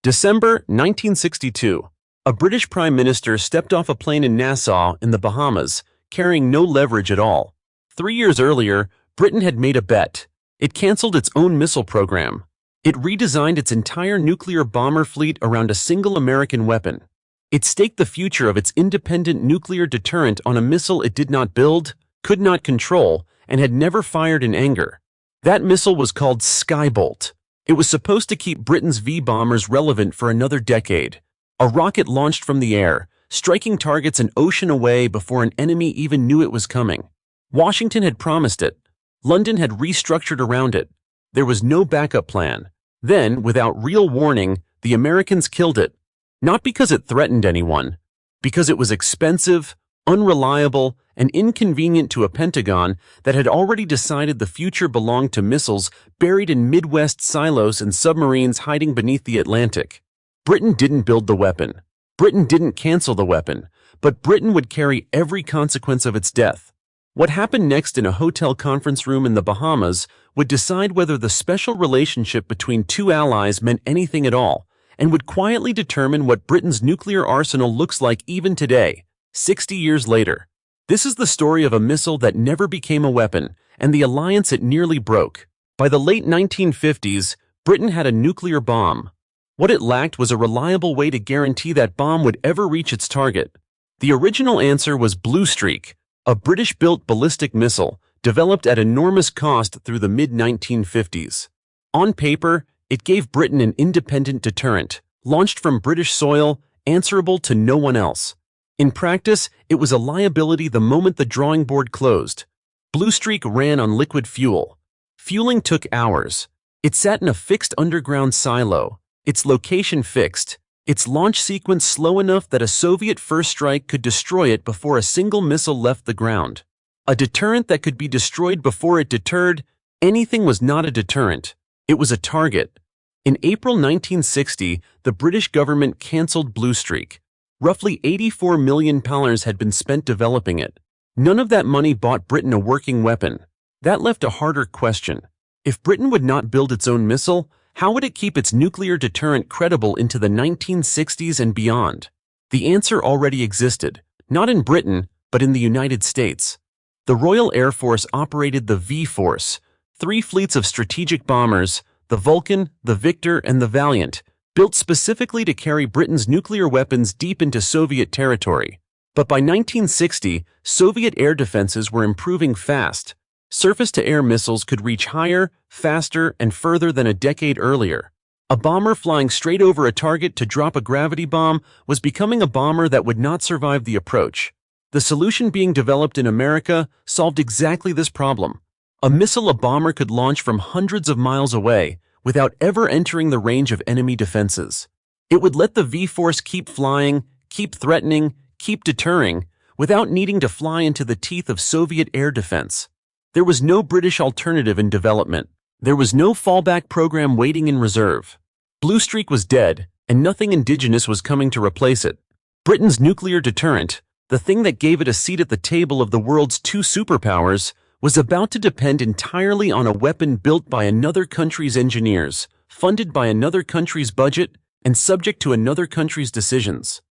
December 1962. A British Prime Minister stepped off a plane in Nassau in the Bahamas, carrying no leverage at all. 3 years earlier, Britain had made a bet. It cancelled its own missile program. It redesigned its entire nuclear bomber fleet around a single American weapon. It staked the future of its independent nuclear deterrent on a missile it did not build, could not control, and had never fired in anger. That missile was called Skybolt. It was supposed to keep Britain's V-bombers relevant for another decade. A rocket launched from the air, striking targets an ocean away before an enemy even knew it was coming. Washington had promised it. London had restructured around it. There was no backup plan. Then, without real warning, the Americans killed it. Not because it threatened anyone, because it was expensive, unreliable, and inconvenient to a Pentagon that had already decided the future belonged to missiles buried in Midwest silos and submarines hiding beneath the Atlantic. Britain didn't build the weapon. Britain didn't cancel the weapon, but Britain would carry every consequence of its death. What happened next in a hotel conference room in the Bahamas would decide whether the special relationship between two allies meant anything at all, and would quietly determine what Britain's nuclear arsenal looks like even today, 60 years later. This is the story of a missile that never became a weapon, and the alliance it nearly broke. By the late 1950s, Britain had a nuclear bomb. What it lacked was a reliable way to guarantee that bomb would ever reach its target. The original answer was Blue Streak, a British-built ballistic missile developed at enormous cost through the mid-1950s. On paper, it gave Britain an independent deterrent, launched from British soil, answerable to no one else. In practice, it was a liability the moment the drawing board closed. Blue Streak ran on liquid fuel. Fueling took hours. It sat in a fixed underground silo, its location fixed, its launch sequence slow enough that a Soviet first strike could destroy it before a single missile left the ground. A deterrent that could be destroyed before it deterred. Anything was not a deterrent. It was a target. In April 1960, the British government cancelled Blue Streak. Roughly £84 million had been spent developing it. None of that money bought Britain a working weapon. That left a harder question. If Britain would not build its own missile, how would it keep its nuclear deterrent credible into the 1960s and beyond? The answer already existed, not in Britain, but in the United States. The Royal Air Force operated the V-Force, 3 fleets of strategic bombers, the Vulcan, the Victor, and the Valiant, built specifically to carry Britain's nuclear weapons deep into Soviet territory. But by 1960, Soviet air defenses were improving fast. Surface-to-air missiles could reach higher, faster, and further than a decade earlier. A bomber flying straight over a target to drop a gravity bomb was becoming a bomber that would not survive the approach. The solution being developed in America solved exactly this problem. A missile a bomber could launch from hundreds of miles away, without ever entering the range of enemy defenses. It would let the V-Force keep flying, keep threatening, keep deterring, without needing to fly into the teeth of Soviet air defense. There was no British alternative in development. There was no fallback program waiting in reserve. Blue Streak was dead, and nothing indigenous was coming to replace it. Britain's nuclear deterrent, the thing that gave it a seat at the table of the world's 2 superpowers, was about to depend entirely on a weapon built by another country's engineers, funded by another country's budget, and subject to another country's decisions.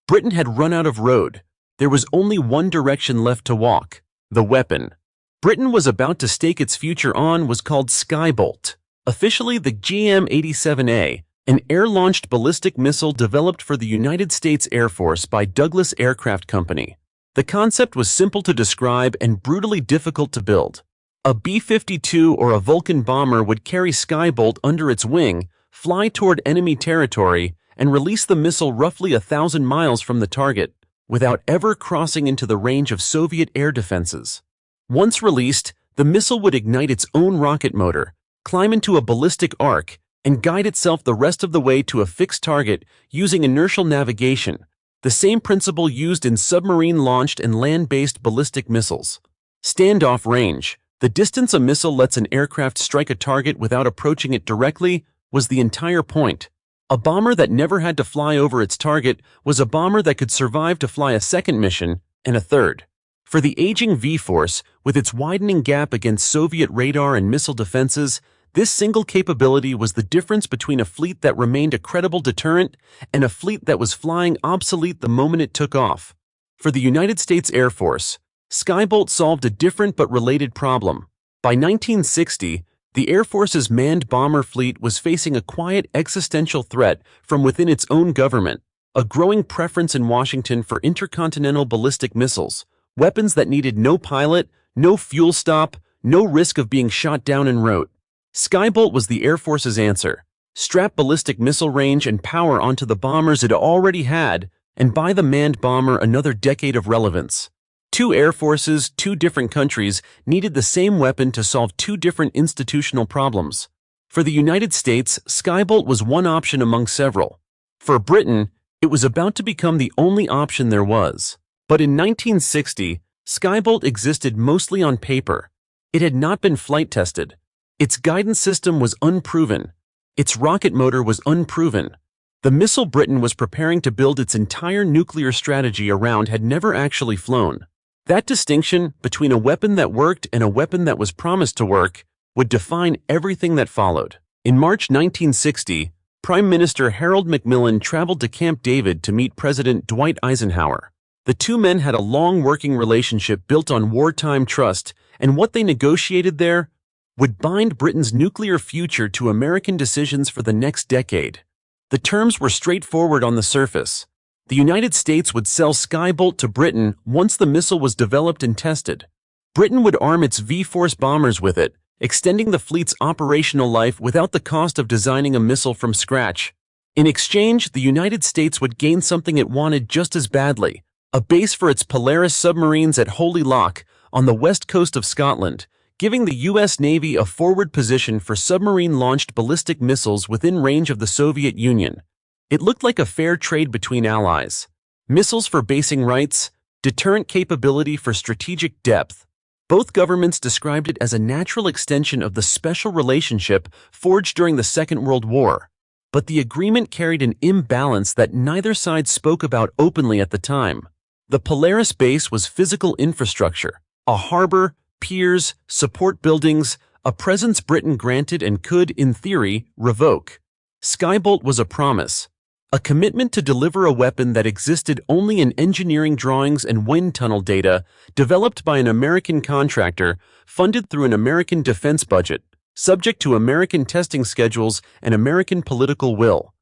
Britain had run out of road. There was only one direction left to walk: the weapon. Britain was about to stake its future on was called Skybolt, officially the AGM-47A, an air-launched ballistic missile developed for the United States Air Force by Douglas Aircraft Company. The concept was simple to describe and brutally difficult to build. A B-52 or a Vulcan bomber would carry Skybolt under its wing, fly toward enemy territory, and release the missile roughly 1,000 miles from the target, without ever crossing into the range of Soviet air defenses. Once released, the missile would ignite its own rocket motor, climb into a ballistic arc, and guide itself the rest of the way to a fixed target using inertial navigation, the same principle used in submarine-launched and land-based ballistic missiles. Standoff range, the distance a missile lets an aircraft strike a target without approaching it directly, was the entire point. A bomber that never had to fly over its target was a bomber that could survive to fly a second mission and a third. For the aging V-Force, with its widening gap against Soviet radar and missile defenses, This single capability was the difference between a fleet that remained a credible deterrent and a fleet that was flying obsolete the moment it took off. For the United States Air Force, Skybolt solved a different but related problem. By 1960, the Air Force's manned bomber fleet was facing a quiet existential threat from within its own government, a growing preference in Washington for intercontinental ballistic missiles, weapons that needed no pilot, no fuel stop, no risk of being shot down en route. Skybolt was the Air Force's answer. Strap ballistic missile range and power onto the bombers it already had, and buy the manned bomber another decade of relevance. Two air forces, two different countries, needed the same weapon to solve two different institutional problems. For the United States, Skybolt was one option among several. For Britain, it was about to become the only option there was. But in 1960, Skybolt existed mostly on paper. It had not been flight tested. Its guidance system was unproven. Its rocket motor was unproven. The missile Britain was preparing to build its entire nuclear strategy around had never actually flown. That distinction between a weapon that worked and a weapon that was promised to work would define everything that followed. In March 1960, Prime Minister Harold Macmillan traveled to Camp David to meet President Dwight Eisenhower. The two men had a long working relationship built on wartime trust, and what they negotiated there would bind Britain's nuclear future to American decisions for the next decade. The terms were straightforward on the surface. The United States would sell Skybolt to Britain once the missile was developed and tested. Britain would arm its V-Force bombers with it, extending the fleet's operational life without the cost of designing a missile from scratch. In exchange, the United States would gain something it wanted just as badly, a base for its Polaris submarines at Holy Loch on the west coast of Scotland, giving the U.S. Navy a forward position for submarine-launched ballistic missiles within range of the Soviet Union. It looked like a fair trade between allies. Missiles for basing rights, deterrent capability for strategic depth. Both governments described it as a natural extension of the special relationship forged during the Second World War. But the agreement carried an imbalance that neither side spoke about openly at the time. The Polaris base was physical infrastructure, a harbor, piers, support buildings, a presence Britain granted and could, in theory, revoke. Skybolt was a promise. A commitment to deliver a weapon that existed only in engineering drawings and wind tunnel data developed by an American contractor funded through an American defense budget, subject to American testing schedules and American political will.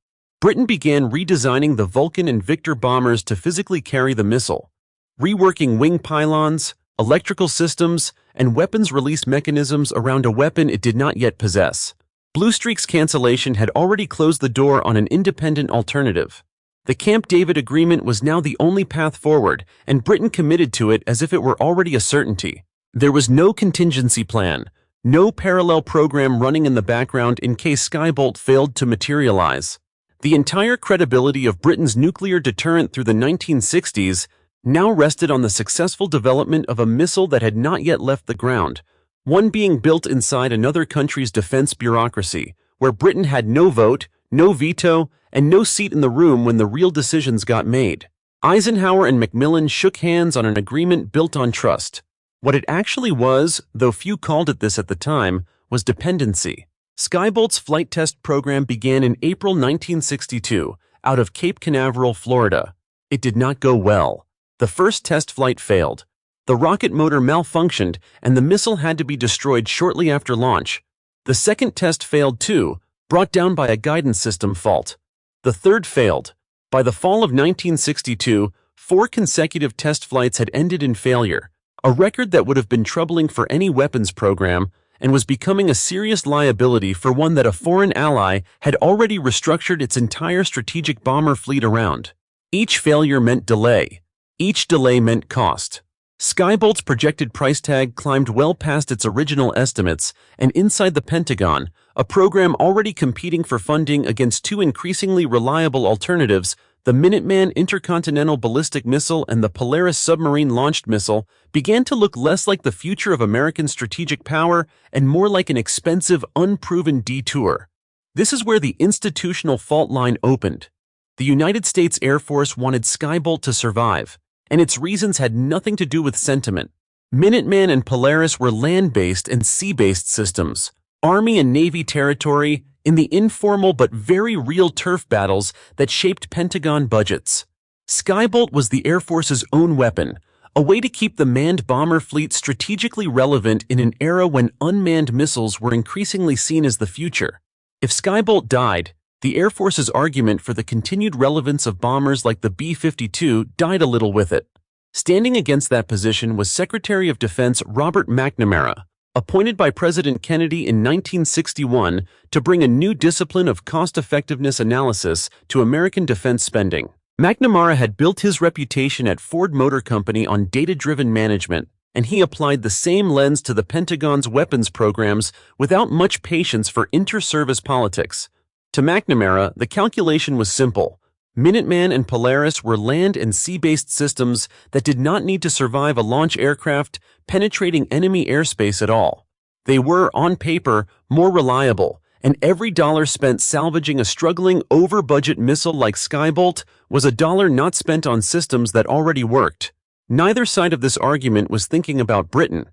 Britain began redesigning the Vulcan and Victor bombers to physically carry the missile, reworking wing pylons, electrical systems, and weapons release mechanisms around a weapon it did not yet possess. Bluestreak's cancellation had already closed the door on an independent alternative. The Camp David agreement was now the only path forward, and Britain committed to it as if it were already a certainty. There was no contingency plan, no parallel program running in the background in case Skybolt failed to materialize. The entire credibility of Britain's nuclear deterrent through the 1960s now rested on the successful development of a missile that had not yet left the ground, one being built inside another country's defense bureaucracy, where Britain had no vote, no veto, and no seat in the room when the real decisions got made. Eisenhower and Macmillan shook hands on an agreement built on trust. What it actually was, though few called it this at the time, was dependency. Skybolt's flight test program began in April 1962, out of Cape Canaveral, Florida. It did not go well. The first test flight failed. The rocket motor malfunctioned, and the missile had to be destroyed shortly after launch. The second test failed too, brought down by a guidance system fault. The third failed. By the fall of 1962, 4 consecutive test flights had ended in failure, a record that would have been troubling for any weapons program and was becoming a serious liability for one that a foreign ally had already restructured its entire strategic bomber fleet around. Each failure meant delay. Each delay meant cost. Skybolt's projected price tag climbed well past its original estimates, and inside the Pentagon, a program already competing for funding against 2 increasingly reliable alternatives, the Minuteman intercontinental ballistic missile and the Polaris submarine-launched missile, began to look less like the future of American strategic power and more like an expensive, unproven detour. This is where the institutional fault line opened. The United States Air Force wanted Skybolt to survive, and its reasons had nothing to do with sentiment. Minuteman and Polaris were land-based and sea-based systems, Army and Navy territory in the informal but very real turf battles that shaped Pentagon budgets. Skybolt was the Air Force's own weapon, a way to keep the manned bomber fleet strategically relevant in an era when unmanned missiles were increasingly seen as the future. If Skybolt died, the Air Force's argument for the continued relevance of bombers like the B-52 died a little with it. Standing against that position was Secretary of Defense Robert McNamara, appointed by President Kennedy in 1961 to bring a new discipline of cost-effectiveness analysis to American defense spending. McNamara had built his reputation at Ford Motor Company on data-driven management, and he applied the same lens to the Pentagon's weapons programs without much patience for inter-service politics. To McNamara, the calculation was simple. Minuteman and Polaris were land and sea-based systems that did not need to survive a launch aircraft penetrating enemy airspace at all. They were, on paper, more reliable, and every dollar spent salvaging a struggling over-budget missile like Skybolt was a dollar not spent on systems that already worked. Neither side of this argument was thinking about Britain.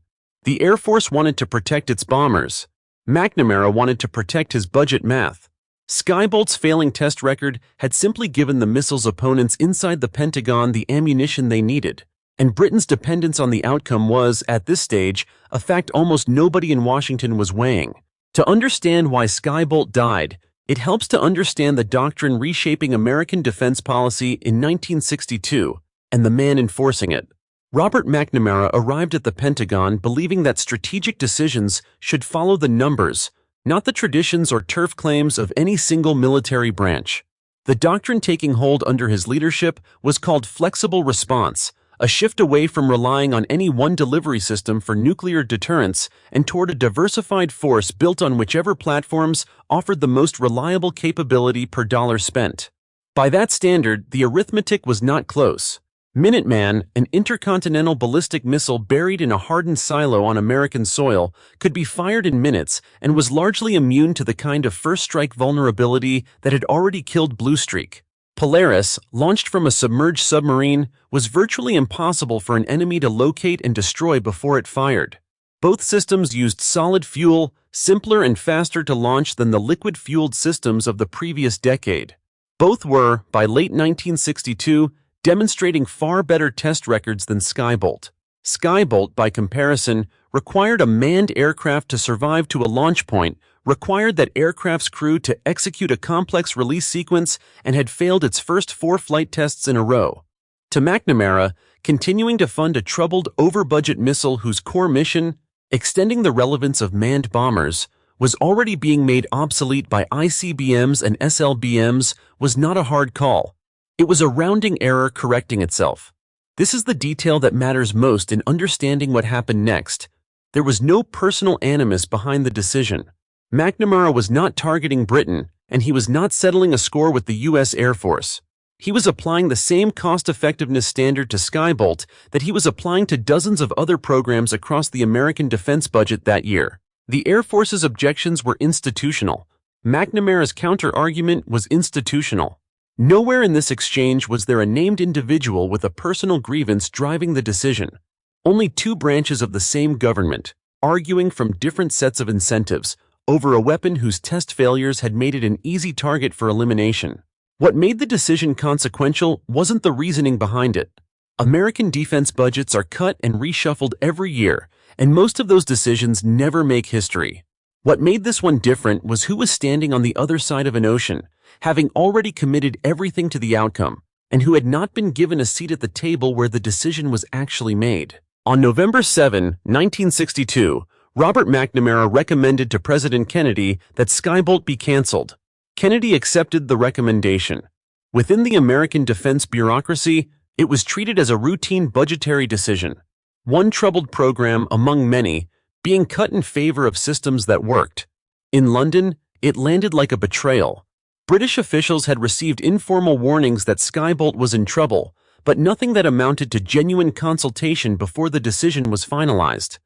The Air Force wanted to protect its bombers. McNamara wanted to protect his budget math. Skybolt's failing test record had simply given the missile's opponents inside the Pentagon the ammunition they needed, and Britain's dependence on the outcome was, at this stage, a fact almost nobody in Washington was weighing. To understand why Skybolt died, it helps to understand the doctrine reshaping American defense policy in 1962 and the man enforcing it. Robert McNamara arrived at the Pentagon believing that strategic decisions should follow the numbers, not the traditions or turf claims of any single military branch. The doctrine taking hold under his leadership was called flexible response, a shift away from relying on any one delivery system for nuclear deterrence and toward a diversified force built on whichever platforms offered the most reliable capability per dollar spent. By that standard, the arithmetic was not close. Minuteman, an intercontinental ballistic missile buried in a hardened silo on American soil, could be fired in minutes and was largely immune to the kind of first-strike vulnerability that had already killed Bluestreak. Polaris, launched from a submerged submarine, was virtually impossible for an enemy to locate and destroy before it fired. Both systems used solid fuel, simpler and faster to launch than the liquid-fueled systems of the previous decade. Both were, by late 1962, demonstrating far better test records than Skybolt. Skybolt, by comparison, required a manned aircraft to survive to a launch point, required that aircraft's crew to execute a complex release sequence, and had failed its first 4 flight tests in a row. To McNamara, continuing to fund a troubled, over-budget missile whose core mission, extending the relevance of manned bombers, was already being made obsolete by ICBMs and SLBMs, was not a hard call. It was a rounding error correcting itself. This is the detail that matters most in understanding what happened next. There was no personal animus behind the decision. McNamara was not targeting Britain, and he was not settling a score with the U.S. Air Force. He was applying the same cost-effectiveness standard to Skybolt that he was applying to dozens of other programs across the American defense budget that year. The Air Force's objections were institutional. McNamara's counter-argument was institutional. Nowhere in this exchange was there a named individual with a personal grievance driving the decision. Only 2 branches of the same government, arguing from different sets of incentives, over a weapon whose test failures had made it an easy target for elimination. What made the decision consequential wasn't the reasoning behind it. American defense budgets are cut and reshuffled every year, and most of those decisions never make history. What made this one different was who was standing on the other side of an ocean, having already committed everything to the outcome, and who had not been given a seat at the table where the decision was actually made. On November 7, 1962, Robert McNamara recommended to President Kennedy that Skybolt be canceled. Kennedy accepted the recommendation. Within the American defense bureaucracy, it was treated as a routine budgetary decision. One troubled program among many, being cut in favor of systems that worked. In London, it landed like a betrayal. British officials had received informal warnings that Skybolt was in trouble, but nothing that amounted to genuine consultation before the decision was finalized.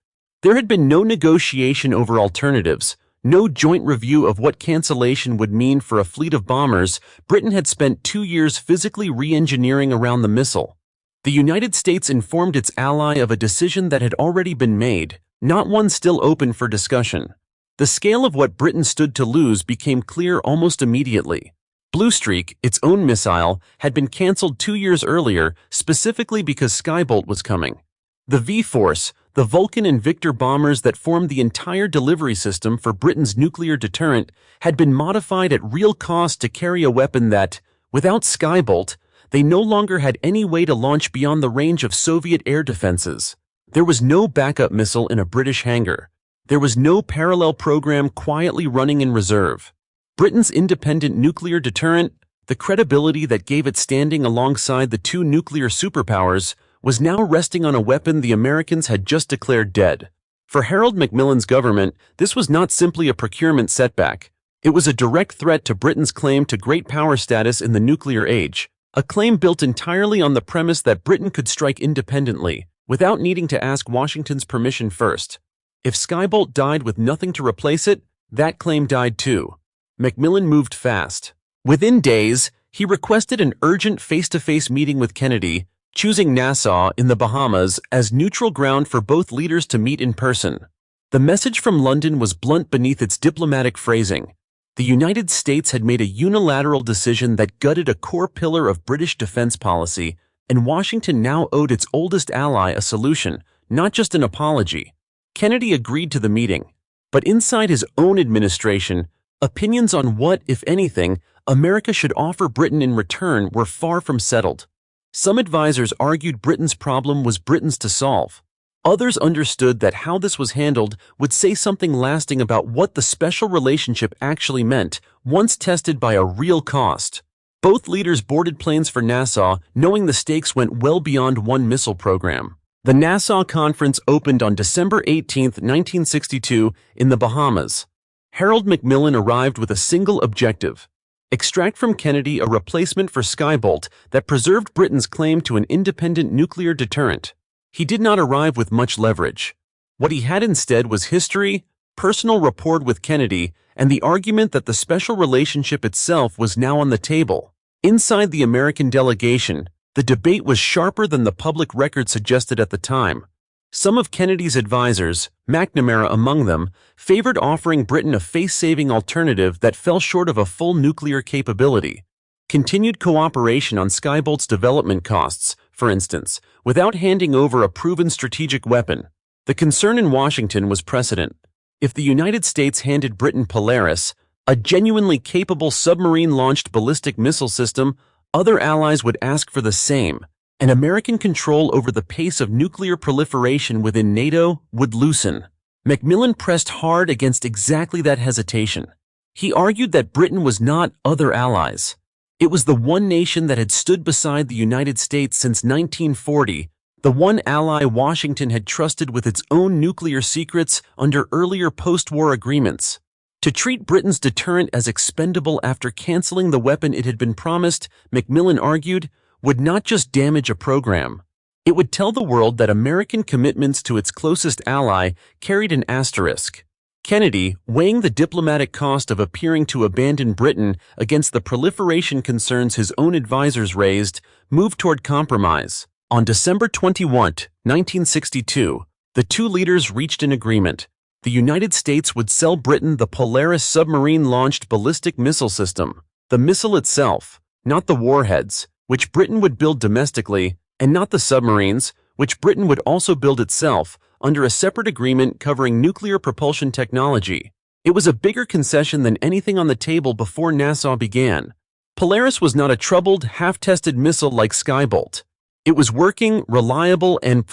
There had been no negotiation over alternatives, no joint review of what cancellation would mean for a fleet of bombers. Britain had spent 2 years physically re-engineering around the missile. The United States informed its ally of a decision that had already been made, not one still open for discussion. The scale of what Britain stood to lose became clear almost immediately. Bluestreak, its own missile, had been cancelled 2 years earlier specifically because Skybolt was coming. The V-Force, the Vulcan and Victor bombers that formed the entire delivery system for Britain's nuclear deterrent, had been modified at real cost to carry a weapon that, without Skybolt, they no longer had any way to launch beyond the range of Soviet air defenses. There was no backup missile in a British hangar. There was no parallel program quietly running in reserve. Britain's independent nuclear deterrent, the credibility that gave it standing alongside the two nuclear superpowers, was now resting on a weapon the Americans had just declared dead. For Harold Macmillan's government, this was not simply a procurement setback. It was a direct threat to Britain's claim to great power status in the nuclear age, a claim built entirely on the premise that Britain could strike independently, without needing to ask Washington's permission first. If Skybolt died with nothing to replace it, that claim died too. Macmillan moved fast. Within days, he requested an urgent face-to-face meeting with Kennedy, choosing Nassau in the Bahamas as neutral ground for both leaders to meet in person. The message from London was blunt beneath its diplomatic phrasing. The United States had made a unilateral decision that gutted a core pillar of British defense policy, and Washington now owed its oldest ally a solution, not just an apology. Kennedy agreed to the meeting, but inside his own administration, opinions on what, if anything, America should offer Britain in return were far from settled. Some advisors argued Britain's problem was Britain's to solve. Others understood that how this was handled would say something lasting about what the special relationship actually meant, once tested by a real cost. Both leaders boarded planes for Nassau, knowing the stakes went well beyond one missile program. The Nassau Conference opened on December 18, 1962, in the Bahamas. Harold Macmillan arrived with a single objective: extract from Kennedy a replacement for Skybolt that preserved Britain's claim to an independent nuclear deterrent. He did not arrive with much leverage. What he had instead was history, personal rapport with Kennedy, and the argument that the special relationship itself was now on the table. Inside the American delegation, the debate was sharper than the public record suggested at the time. Some of Kennedy's advisors, McNamara among them, favored offering Britain a face-saving alternative that fell short of a full nuclear capability. Continued cooperation on Skybolt's development costs, for instance, without handing over a proven strategic weapon. The concern in Washington was precedent. If the United States handed Britain Polaris, a genuinely capable submarine-launched ballistic missile system, other allies would ask for the same, and American control over the pace of nuclear proliferation within NATO would loosen. Macmillan pressed hard against exactly that hesitation. He argued that Britain was not other allies. It was the one nation that had stood beside the United States since 1940, the one ally Washington had trusted with its own nuclear secrets under earlier post-war agreements. To treat Britain's deterrent as expendable after canceling the weapon it had been promised, Macmillan argued, would not just damage a program. It would tell the world that American commitments to its closest ally carried an asterisk. Kennedy, weighing the diplomatic cost of appearing to abandon Britain against the proliferation concerns his own advisors raised, moved toward compromise. On December 21, 1962, the two leaders reached an agreement. The United States would sell Britain the Polaris submarine-launched ballistic missile system, the missile itself, not the warheads, which Britain would build domestically, and not the submarines, which Britain would also build itself, under a separate agreement covering nuclear propulsion technology. It was a bigger concession than anything on the table before Nassau began. Polaris was not a troubled, half-tested missile like Skybolt. It was working, reliable, and,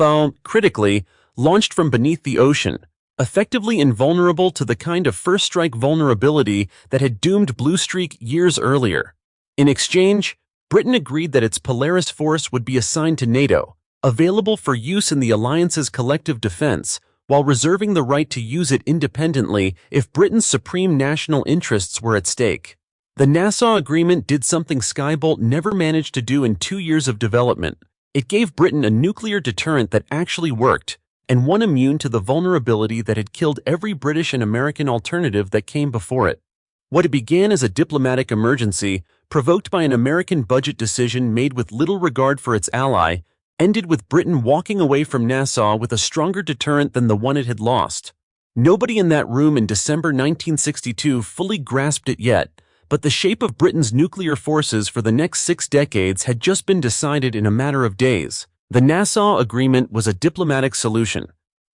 critically, launched from beneath the ocean, effectively invulnerable to the kind of first-strike vulnerability that had doomed Bluestreak years earlier. In exchange, Britain agreed that its Polaris force would be assigned to NATO, available for use in the alliance's collective defense, while reserving the right to use it independently if Britain's supreme national interests were at stake. The Nassau Agreement did something Skybolt never managed to do in 2 years of development. It gave Britain a nuclear deterrent that actually worked, and one immune to the vulnerability that had killed every British and American alternative that came before it. What began as a diplomatic emergency, provoked by an American budget decision made with little regard for its ally, ended with Britain walking away from Nassau with a stronger deterrent than the one it had lost. Nobody in that room in December 1962 fully grasped it yet, but the shape of Britain's nuclear forces for the next 6 decades had just been decided in a matter of days. The Nassau Agreement was a diplomatic solution.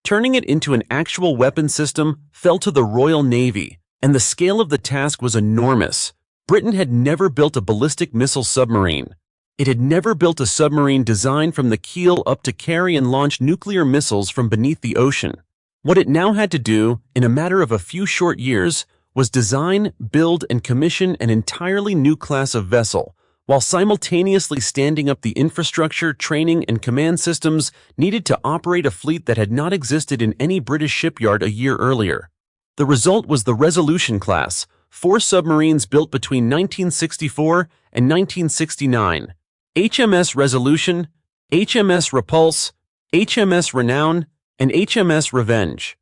Turning it into an actual weapon system fell to the Royal Navy, and the scale of the task was enormous. Britain had never built a ballistic missile submarine. It had never built a submarine designed from the keel up to carry and launch nuclear missiles from beneath the ocean. What it now had to do, in a matter of a few short years, was design, build, and commission an entirely new class of vessel, while simultaneously standing up the infrastructure, training, and command systems needed to operate a fleet that had not existed in any British shipyard a year earlier. The result was the Resolution class, 4 submarines built between 1964 and 1969. HMS Resolution, HMS Repulse, HMS Renown, and HMS Revenge.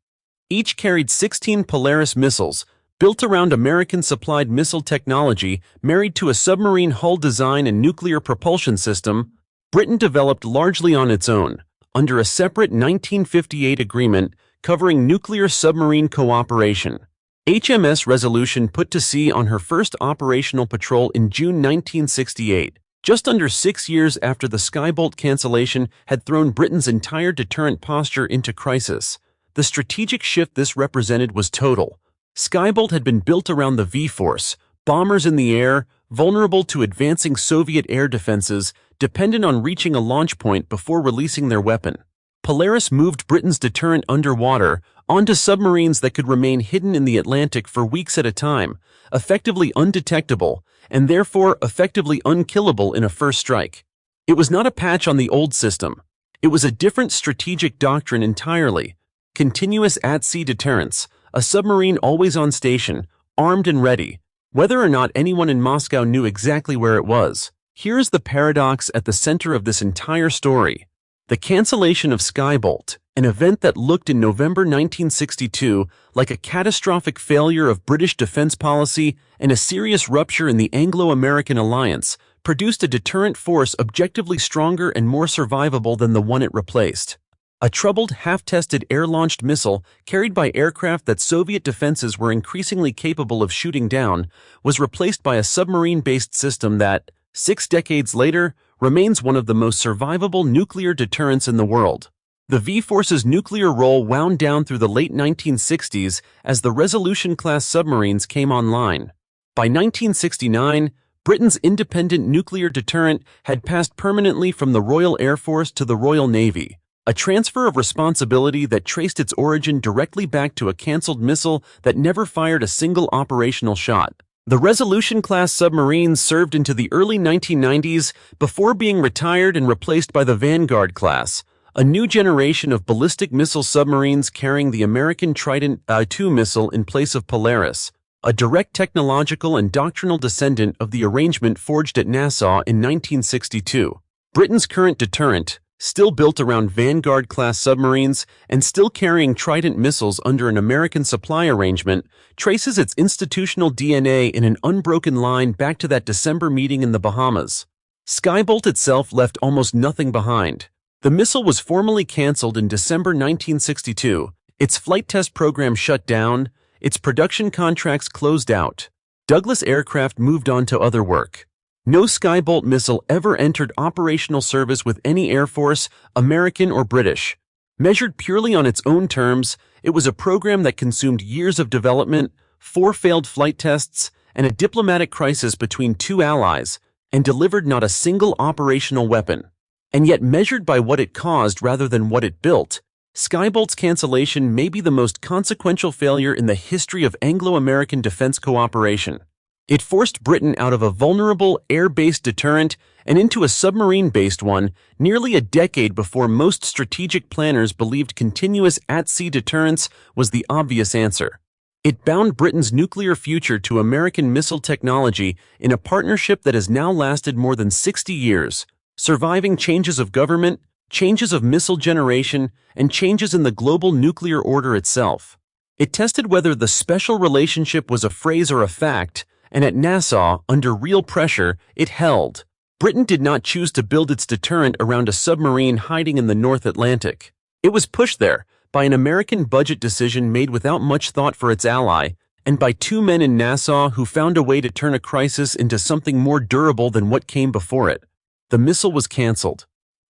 Each carried 16 Polaris missiles, built around American-supplied missile technology married to a submarine hull design and nuclear propulsion system Britain developed largely on its own, under a separate 1958 agreement covering nuclear submarine cooperation. HMS Resolution put to sea on her first operational patrol in June 1968, just under 6 years after the Skybolt cancellation had thrown Britain's entire deterrent posture into crisis. The strategic shift this represented was total. Skybolt had been built around the V-Force, bombers in the air, vulnerable to advancing Soviet air defenses, dependent on reaching a launch point before releasing their weapon. Polaris moved Britain's deterrent underwater onto submarines that could remain hidden in the Atlantic for weeks at a time, effectively undetectable, and therefore effectively unkillable in a first strike. It was not a patch on the old system. It was a different strategic doctrine entirely. Continuous at-sea deterrence, a submarine always on station, armed and ready, whether or not anyone in Moscow knew exactly where it was. Here is the paradox at the center of this entire story. The cancellation of Skybolt, an event that looked in November 1962 like a catastrophic failure of British defense policy and a serious rupture in the Anglo-American alliance, produced a deterrent force objectively stronger and more survivable than the one it replaced. A troubled, half-tested air-launched missile carried by aircraft that Soviet defenses were increasingly capable of shooting down was replaced by a submarine-based system that, 6 decades later, remains one of the most survivable nuclear deterrents in the world. The V-Force's nuclear role wound down through the late 1960s as the Resolution-class submarines came online. By 1969, Britain's independent nuclear deterrent had passed permanently from the Royal Air Force to the Royal Navy, a transfer of responsibility that traced its origin directly back to a cancelled missile that never fired a single operational shot. The Resolution-class submarines served into the early 1990s before being retired and replaced by the Vanguard class, a new generation of ballistic missile submarines carrying the American Trident II missile in place of Polaris, a direct technological and doctrinal descendant of the arrangement forged at Nassau in 1962. Britain's current deterrent, still built around Vanguard-class submarines and still carrying Trident missiles under an American supply arrangement, traces its institutional DNA in an unbroken line back to that December meeting in the Bahamas. Skybolt itself left almost nothing behind. The missile was formally canceled in December 1962, its flight test program shut down, its production contracts closed out. Douglas Aircraft moved on to other work. No Skybolt missile ever entered operational service with any Air Force, American or British. Measured purely on its own terms, it was a program that consumed years of development, 4 failed flight tests, and a diplomatic crisis between 2 allies, and delivered not a single operational weapon. And yet, measured by what it caused rather than what it built, Skybolt's cancellation may be the most consequential failure in the history of Anglo-American defense cooperation. It forced Britain out of a vulnerable air-based deterrent and into a submarine-based one nearly a decade before most strategic planners believed continuous at-sea deterrence was the obvious answer. It bound Britain's nuclear future to American missile technology in a partnership that has now lasted more than 60 years, surviving changes of government, changes of missile generation, and changes in the global nuclear order itself. It tested whether the special relationship was a phrase or a fact, and at Nassau, under real pressure, it held. Britain did not choose to build its deterrent around a submarine hiding in the North Atlantic. It was pushed there, by an American budget decision made without much thought for its ally, and by two men in Nassau who found a way to turn a crisis into something more durable than what came before it. The missile was canceled.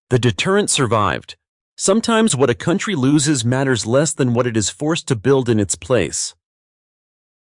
The deterrent survived. Sometimes what a country loses matters less than what it is forced to build in its place.